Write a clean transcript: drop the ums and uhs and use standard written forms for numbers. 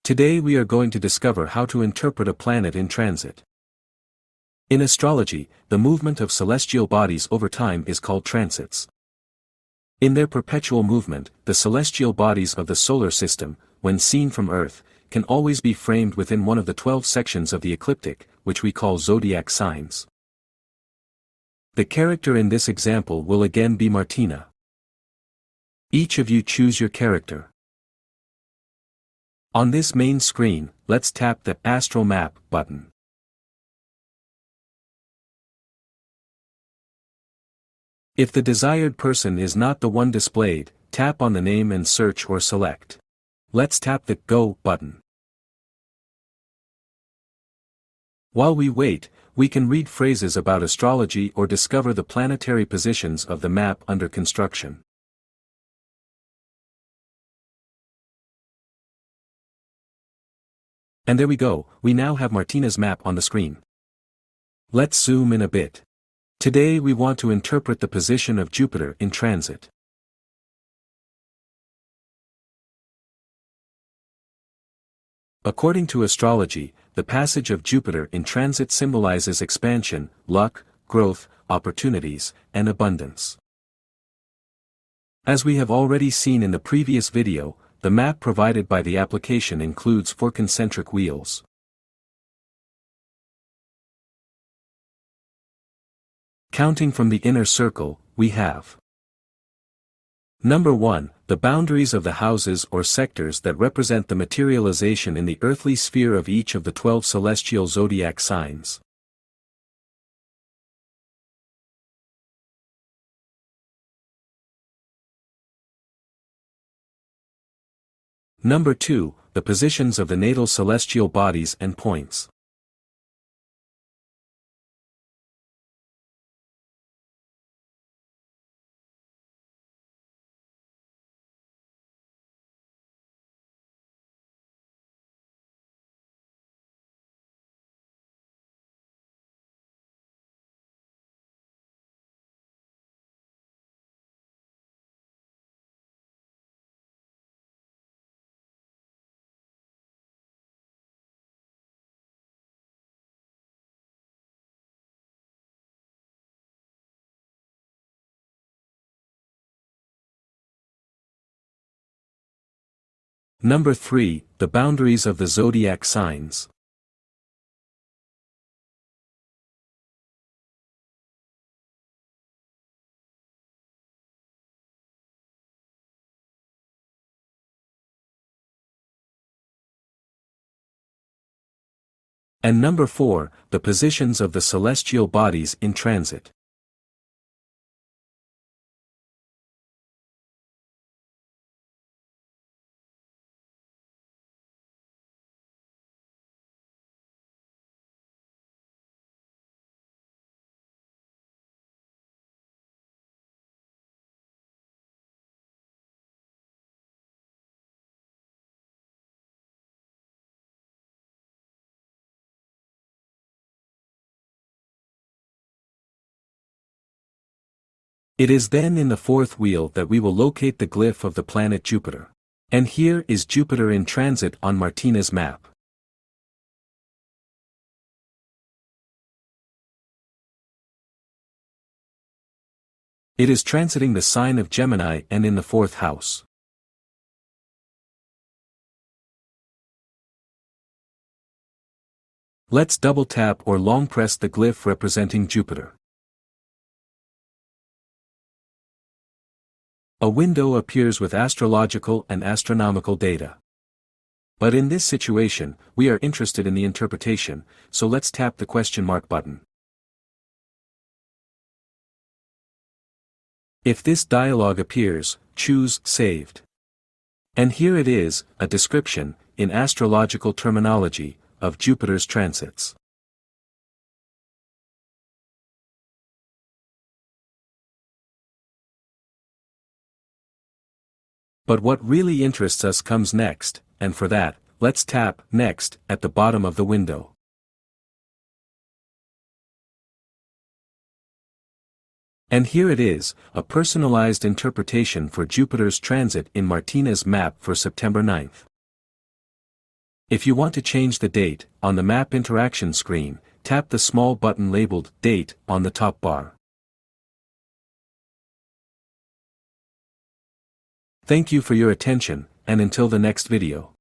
Today we are going to discover how to interpret a planet in transit. In astrology, the movement of celestial bodies over time is called transits. In their perpetual movement, the celestial bodies of the solar system, when seen from Earth, can always be framed within one of the 12 sections of the ecliptic, which we call zodiac signs. The character in this example will again be Martina. Each of you choose your character. On this main screen, let's tap the Astral Map button. If the desired person is not the one displayed, tap on the name and search or select. Let's tap the Go button. While we wait, we can read phrases about astrology or discover the planetary positions of the map under construction. And there we go, we now have Martina's map on the screen. Let's zoom in a bit. Today we want to interpret the position of Jupiter in transit. According to astrology, the passage of Jupiter in transit symbolizes expansion, luck, growth, opportunities, and abundance. As we have already seen in the previous video, the map provided by the application includes 4 concentric wheels. Counting from the inner circle, we have Number 1, the boundaries of the houses or sectors that represent the materialization in the earthly sphere of each of the 12 celestial zodiac signs. Number 2, the positions of the natal celestial bodies and points. Number 3, the boundaries of the zodiac signs. And number 4, the positions of the celestial bodies in transit. It is then in the 4th wheel that we will locate the glyph of the planet Jupiter. And here is Jupiter in transit on Martina's map. It is transiting the sign of Gemini and in the 4th house. Let's double tap or long press the glyph representing Jupiter. A window appears with astrological and astronomical data. But in this situation, we are interested in the interpretation, so let's tap the question mark button. If this dialog appears, choose Saved. And here it is, a description, in astrological terminology, of Jupiter's transits. But what really interests us comes next, and for that, let's tap Next at the bottom of the window. And here it is, a personalized interpretation for Jupiter's transit in Martina's map for September 9th. If you want to change the date, on the map interaction screen, tap the small button labeled Date on the top bar. Thank you for your attention, and until the next video.